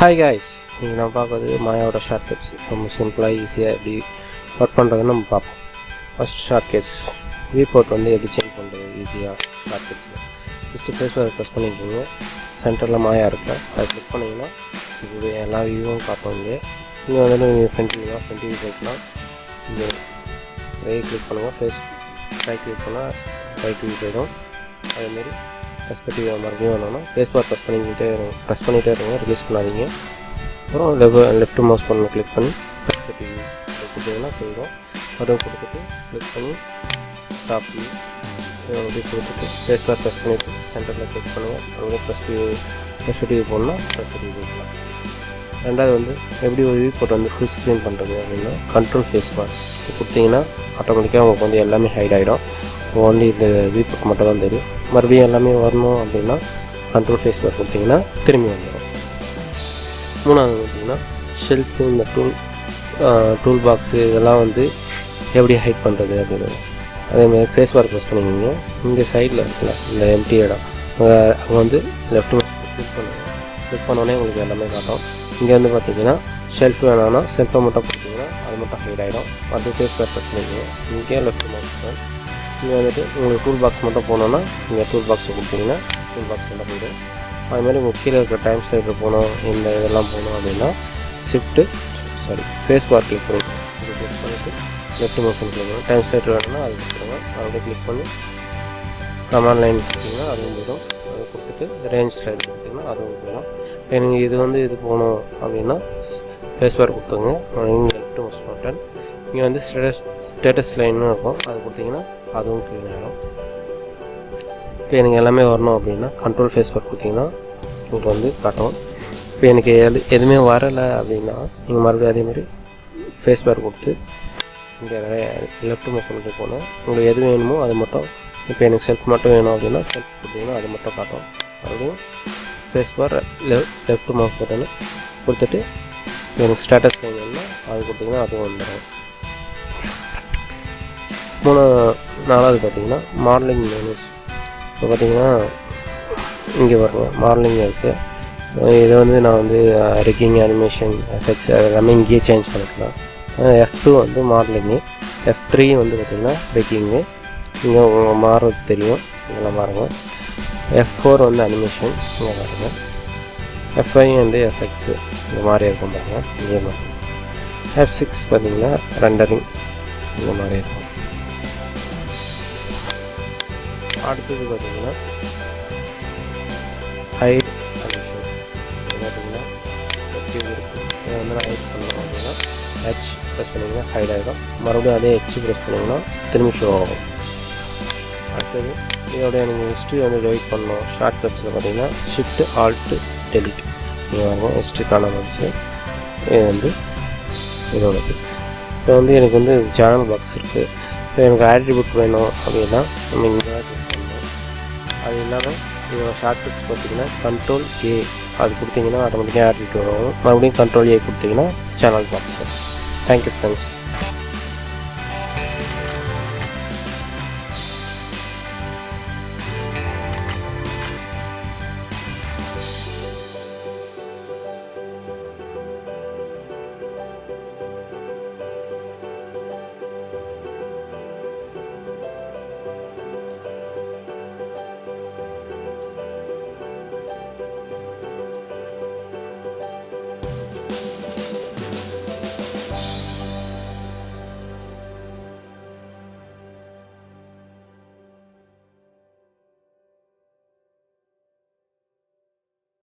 Hi guys, இன்றைக்கி நான் பார்க்குறது மாயாவோட ஷார்ட்கட்ஸ். ரொம்ப சிம்பிளாக ஈஸியாக எப்படி ஒர்க் பண்ணுறதுன்னு நம்ம பார்ப்போம். ஃபஸ்ட் ஷார்ட்கட்ஸ் வியூபோர்ட் வந்து எப்படி சேஞ்ச் பண்ணுறது ஈஸியாக ஷார்ட்கட்ஸில். ஃபஸ்ட்டு ஃபேஸ்புக் ப்ரெஸ் பண்ணிக்கிங்க. சென்டரில் மாயா இருக்கல, அதை கிளிக் பண்ணிங்கன்னா இது எல்லா வியூவும் காட்டும். இங்கே வந்துட்டு நீங்கள் ஃப்ரண்ட் வியூ போய்க்கலாம். இங்கே கிளிக் பண்ணுங்கள். ரைட் கிளிக் பண்ணால் ரைட் வியூ போயிடும். அதேமாரி பெர்ஸ்பெக்டிவ் மறுபடியும் வேணும்னா ஃபேஸ்புக் ப்ரெஸ் பண்ணிகிட்டே இருங்க, ரிலீஸ் பண்ணாதீங்க. அப்புறம் லெஃப்ட் மவுஸ் பண்ணி கிளிக் பண்ணி பெர்ஸ்பெக்டிவ் கொடுத்தீங்கன்னா போயிடும். மறுபடியும் கொடுத்துட்டு கிளிக் பண்ணி டாப் வியூ அப்படி கொடுத்துட்டு ஃபேஸ்புக் ப்ரெஸ் பண்ணிவிட்டு சென்டரில் கிளிக் பண்ணுங்கள். மறுபடியும் பெர்ஸ்பெக்டிவ் போடணும், பெர்ஸ்பெக்டிவ் போடலாம். ரெண்டாவது வந்து எப்படி ஒரு வியூபோர்ட் வந்து ஃபுல் ஸ்க்ரீன் பண்ணுறது அப்படின்னா கண்ட்ரோல் ஃபேஸ்புக் கொடுத்தீங்கன்னா ஆட்டோமேட்டிக்காக உங்களுக்கு வந்து எல்லாமே ஹைட் ஆகிடும். ஒன்லி இந்த வியூபோர்ட் மட்டும் தான் தெரியும். மறுபடியும் எல்லாமே வரணும் அப்படின்னா கண்ட்ரோல் ஃபேஸ்புக் கொடுத்தீங்கன்னா திரும்பி வந்துடும். மூணாவது பார்த்திங்கன்னா ஷெல்ஃபு, இந்த டூல் பாக்ஸு இதெல்லாம் வந்து எப்படி ஹைட் பண்ணுறது அப்படின்னு. அதேமாதிரி ஃபேஸ்புக் ப்ரெஸ் பண்ணிக்கிங்க. இங்கே சைடில் இருக்குல்ல இந்த எம்டி இடம், அங்கே வந்து லெஃப்ட் கிளிக் பண்ணுங்கள். கிளிக் பண்ணோடனே உங்களுக்கு எல்லாமே காட்டும். இங்கே வந்து பார்த்திங்கன்னா ஷெல்ஃப் வேணும்னா ஷெல்ஃபை மட்டும் கொடுத்தீங்கன்னா அது மட்டும் ஹைட் ஆகிடும். மறுபடியும் ஃபேஸ்புக் ப்ரெஸ் பண்ணிக்கிங்க. இங்கே லெஃப்ட் மவுஸ் இங்கே வந்துட்டு உங்களுக்கு டூல் பாக்ஸ் மட்டும் போனோன்னா இங்கே டூல் பாக்ஸை கொடுத்தீங்கன்னா டூல் பாக்ஸ் மட்டும் போய்டும். அதுமாதிரி உங்கள் கீழே இருக்கிற டைம் ஸ்லைடர் போகணும், இந்த இதெல்லாம் போகணும் அப்படின்னா ஃபேஸ்புக் கிளிக் பண்ணிவிட்டு இது கிளிக் பண்ணிவிட்டு லெஃப்ட் மோஷன் கிளிக் பண்ணணும். டைம் ஸ்லைடர் வேணும்னா அது கொடுத்துருங்க. மறுபடியும் கிளிக் பண்ணி கமாண்ட் லைன் கொடுத்தீங்கன்னா அதுவும் போயிடும். அதை கொடுத்துட்டு ரேஞ்ச் ஸ்லைடு கொடுத்தீங்கன்னா அதுவும் போயிடும். எனக்கு இது வந்து இது போகணும் அப்படின்னா ஃபேஸ்புக் கொடுத்துங்க. இங்கே லெஃப்ட் மோஷன் பட்டன் இங்கே வந்து ஸ்டேட்டஸ் லைன்னு இருக்கும், அது கொடுத்தீங்கன்னா அதுவும் க்ளீன் ஆகிடும். இப்போ எனக்கு எல்லாமே வரணும் அப்படின்னா கண்ட்ரோல் ஃபேஸ்புக் கொடுத்தீங்கன்னா உங்களுக்கு வந்து காட்டும். இப்போ எனக்கு எதுவுமே வரலை அப்படின்னா நீங்கள் மறுபடியும் அதேமாதிரி ஃபேஸ்புக் கொடுத்து இங்கே லெஃப்ட் மோஷனுக்கு போகணும். உங்களுக்கு எது வேணுமோ அது மட்டும். இப்போ எனக்கு செல்ஃப் மட்டும் வேணும் அப்படின்னா செல்ஃப் கொடுத்தீங்கன்னா அது மட்டும் காட்டும். மறுபடியும் ஃபேஸ்புக் லெஃப்ட் மவுஸ் பட்டனு கொடுத்துட்டு எனக்கு ஸ்டேட்டஸ் லைன் வேணும்னா அது கொடுத்தீங்கன்னா அதுவும் வந்துடும். நாலாவது பார்த்திங்கன்னா மாடலிங் மெனூஸ். இப்போ பார்த்திங்கன்னா இங்கே வருங்க மாடலிங் இருக்குது. இதை வந்து நான் வந்து ரிக்கிங், அனிமேஷன், எஃபெக்ட்ஸ் எல்லாமே இங்கேயே சேஞ்ச் பண்ணிக்கலாம். F2 வந்து மாடலிங்கு, F3 வந்து பார்த்திங்கன்னா ரிக்கிங்கு. இங்கே மாறுறது தெரியும், இதெல்லாம் பாருங்கள். F4 வந்து அனிமேஷன், இங்கே பாருங்கள். F5 வந்து எஃபெக்ட்ஸு, இந்த மாதிரி இருக்கும் பாருங்கள், இங்கே மாதிரி. F6 பார்த்திங்கன்னா ரெண்டரிங், இந்த மாதிரி இருக்கும். அடுத்தது பார்த்திங்கன்னா ஹைட் அனிமேஷன். பார்த்திங்கன்னா இதை வந்து நான் ஹைட் பண்ணோம் அப்படின்னா ஹெச் ப்ரெஸ் பண்ணிங்கன்னா ஹைட் ஆகிடும். மறுபடியும் அதே ஹெச் ப்ரெஸ் பண்ணிங்கன்னா திரும்பி ஷோ ஆகும். அடுத்தது இதோடைய நீங்கள் ஹிஸ்ட்ரி வந்து டெலிட் பண்ணணும். ஷார்ட்கட்ஸில் பார்த்திங்கன்னா ஷிஃப்ட் ஆல்ட் டெலிட் இங்கே வாங்க. ஹிஸ்ட்ரிக்கான வந்துச்சு. இது வந்து இதோடது. இப்போ வந்து எனக்கு வந்து சேனல் பாக்ஸ் இருக்குது. இப்போ எனக்கு ஆட்ரிபியூட் வேணும் அப்படின்னா நம்ம இங்கே கிளிக் பண்ணணும். அது இல்லாமல் இதோட ஷார்ட்கட்ஸ் பார்த்திங்கன்னா கண்ட்ரோல் ஏ அது கொடுத்தீங்கன்னா ஆட்டோமேட்டிக்காக ஆட்ரிபியூட் வரும். மறுபடியும் கண்ட்ரோல் ஏ கொடுத்தீங்கன்னா சேனல் பாக்ஸ். Thank you friends.